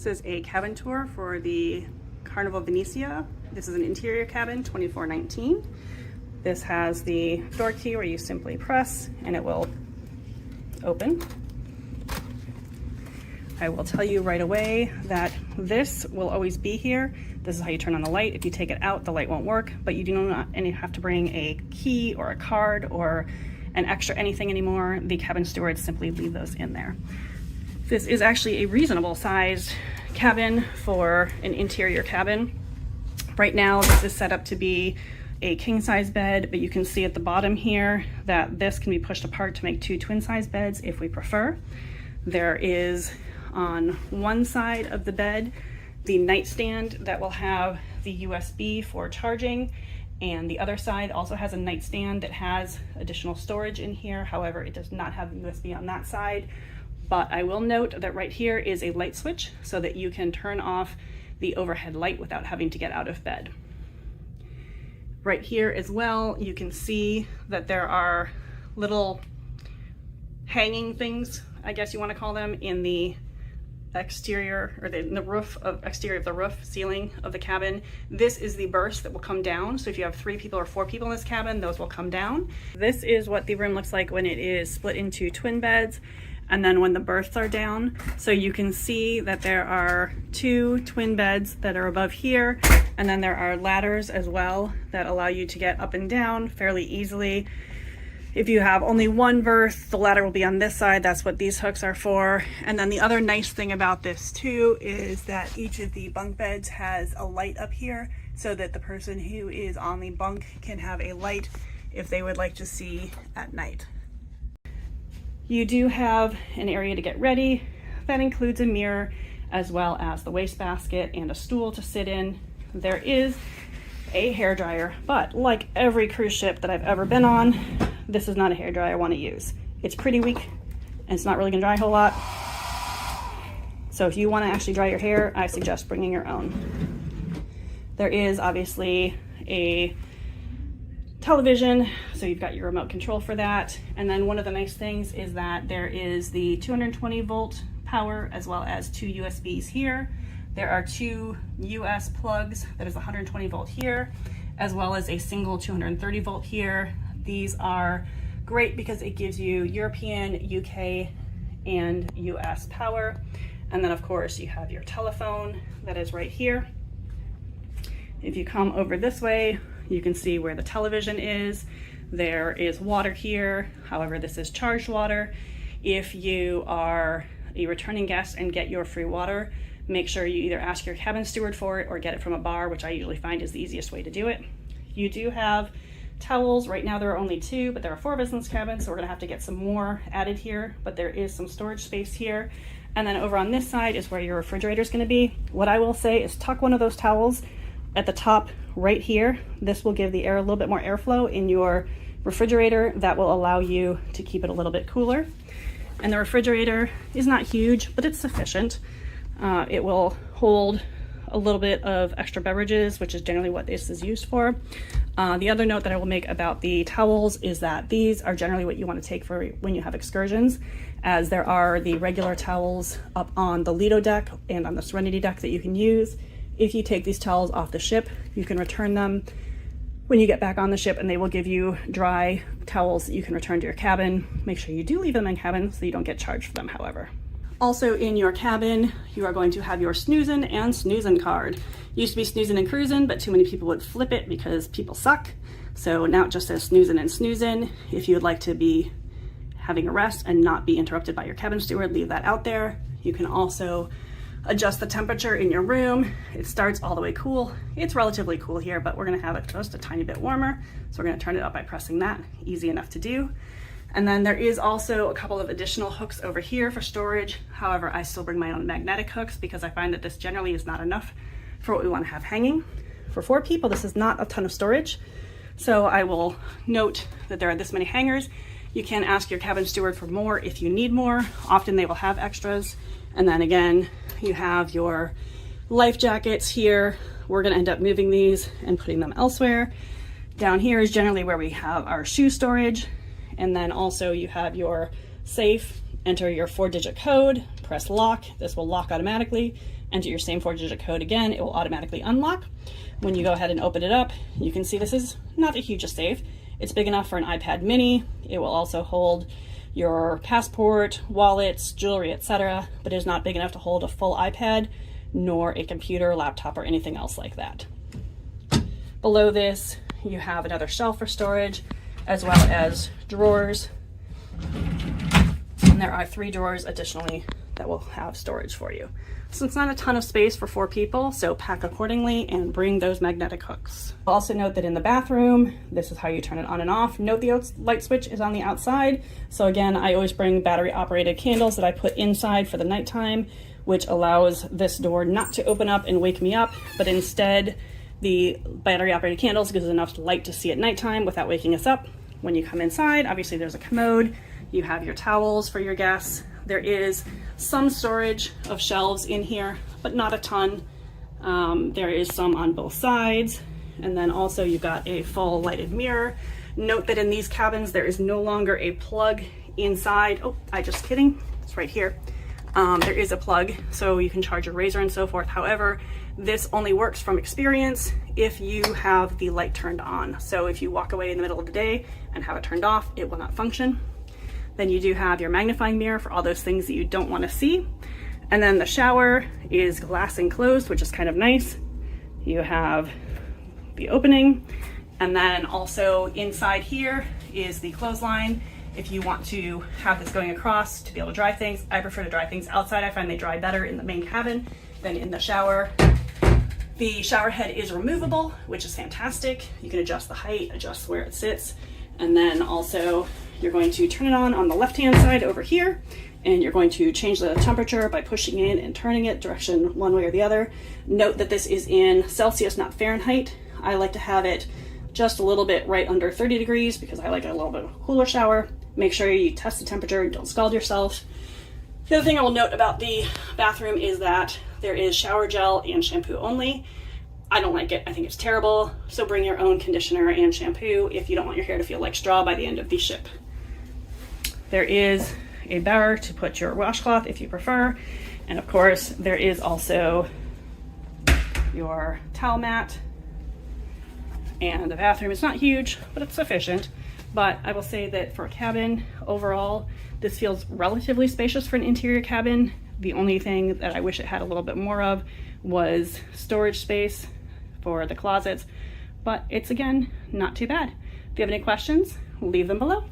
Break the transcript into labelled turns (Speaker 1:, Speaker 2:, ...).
Speaker 1: This is a cabin tour for the Carnival Venezia. This is an interior cabin, $24.19. This has the door key where you simply press and it will open. I will tell you right away that this will always be here. This is how you turn on the light. If you take it out, the light won't work, but you do not have to bring a key or a card or an extra anything anymore. The cabin stewards simply leave those in there. This is actually a reasonable sized cabin for an interior cabin. Right now, this is set up to be a king size bed, but you can see at the bottom here that this can be pushed apart to make 2 twin size beds if we prefer. There is on one side of the bed the nightstand that will have the USB for charging, and the other side also has a nightstand that has additional storage in here. However, it does not have the USB on that side. But I will note that right here is a light switch so that you can turn off the overhead light without having to get out of bed. Right here as well, you can see that there are little hanging things, I guess you want to call them, in the exterior or the roof of exterior of the roof ceiling of the cabin. This is the berth that will come down. So if you have 3 people or 4 people in this cabin, those will come down. This is what the room looks like when it is split into twin beds and then when the berths are down. So you can see that there are 2 twin beds that are above here, and then there are ladders as well that allow you to get up and down fairly easily. If you have only one berth, the ladder will be on this side. That's what these hooks are for. And then the other nice thing about this too is that each of the bunk beds has a light up here so that the person who is on the bunk can have a light if they would like to see at night. You do have an area to get ready. That includes a mirror as well as the wastebasket and a stool to sit in. There is a hairdryer, but like every cruise ship that I've ever been on, this is not a hairdryer I want to use. It's pretty weak and it's not really gonna dry a whole lot. So if you want to actually dry your hair, I suggest bringing your own. There is obviously a television, so you've got your remote control for that. And then one of the nice things is that there is the 220 volt power as well as 2 USBs here. There are 2 US plugs, that is 120 volt here, as well as a single 230 volt here. These are great because it gives you European, UK, and US power. And then of course you have your telephone that is right here. If you come over this way, you can see where the television is. There is water here. However, this is charged water. If you are a returning guest and get your free water, make sure you either ask your cabin steward for it or get it from a bar, which I usually find is the easiest way to do it. You do have towels. Right now there are only 2, but there are 4 business cabins, so we're gonna have to get some more added here, but there is some storage space here. And then over on this side is where your refrigerator is gonna be. What I will say is tuck one of those towels at the top right here. This will give the air a little bit more airflow in your refrigerator. That will allow you to keep it a little bit cooler. And the refrigerator is not huge, but it's sufficient. It will hold a little bit of extra beverages, which is generally what this is used for. The other note that I will make about the towels is that these are generally what you want to take for when you have excursions, as there are the regular towels up on the Lido deck and on the Serenity deck that you can use. If you take these towels off the ship, you can return them when you get back on the ship, and they will give you dry towels that you can return to your cabin. Make sure you do leave them in cabin so you don't get charged for them, however. Also in your cabin, you are going to have your snoozin' and snoozin' card. Used to be snoozin' and cruisin', but too many people would flip it because people suck. So now it just says snoozin' and snoozin'. If you would like to be having a rest and not be interrupted by your cabin steward, leave that out there. You can also adjust the temperature in your room. It starts all the way cool. It's relatively cool here, but we're gonna have it just a tiny bit warmer. So we're gonna turn it up by pressing that. Easy enough to do. And then there is also a couple of additional hooks over here for storage. However, I still bring my own magnetic hooks because I find that this generally is not enough for what we want to have hanging. For 4 people, this is not a ton of storage. So I will note that there are this many hangers. You can ask your cabin steward for more if you need more. Often they will have extras. And then again, you have your life jackets here. We're gonna end up moving these and putting them elsewhere. Down here is generally where we have our shoe storage. And then also you have your safe. Enter your 4-digit code, press lock. This will lock automatically. enter your same 4-digit code again, it will automatically unlock. When you go ahead and open it up, you can see this is not the hugest safe. It's big enough for an iPad mini. It will also hold your passport, wallets, jewelry, etc., but it is not big enough to hold a full iPad, nor a computer, laptop, or anything else like that. Below this, you have another shelf for storage, as well as drawers. And there are 3 drawers additionally that will have storage for you. So it's not a ton of space for 4 people, so pack accordingly and bring those magnetic hooks. Also note that in the bathroom, this is how you turn it on and off. Note the light switch is on the outside. So again, I always bring battery operated candles that I put inside for the nighttime, which allows this door not to open up and wake me up, but instead the battery operated candles gives us enough light to see at nighttime without waking us up. When you come inside, obviously there's a commode. You have your towels for your guests. There is some storage of shelves in here, but not a ton. There is some on both sides. And then also you've got a full lighted mirror. Note that in these cabins, there is no longer a plug inside. Oh, I just kidding. It's right here. There is a plug, so you can charge your razor and so forth. However, this only works from experience if you have the light turned on. So if you walk away in the middle of the day and have it turned off, it will not function. Then you do have your magnifying mirror for all those things that you don't want to see. And then the shower is glass enclosed, which is kind of nice. You have the opening. And then also inside here is the clothesline. If you want to have this going across to be able to dry things, I prefer to dry things outside. I find they dry better in the main cabin than in the shower. The shower head is removable, which is fantastic. You can adjust the height, adjust where it sits. And then also you're going to turn it on the left-hand side over here, and you're going to change the temperature by pushing in and turning it direction one way or the other. Note that this is in Celsius, not Fahrenheit. I like to have it just a little bit right under 30 degrees because I like a little bit of a cooler shower. Make sure you test the temperature, don't scald yourself. The other thing I will note about the bathroom is that there is shower gel and shampoo only. I don't like it. I think it's terrible. So bring your own conditioner and shampoo if you don't want your hair to feel like straw by the end of the ship. There is a bar to put your washcloth if you prefer. And of course, there is also your towel mat. And the bathroom is not huge, but it's sufficient. But I will say that for a cabin, overall, this feels relatively spacious for an interior cabin. The only thing that I wish it had a little bit more of was storage space for the closets, but it's, again, not too bad. If you have any questions, leave them below.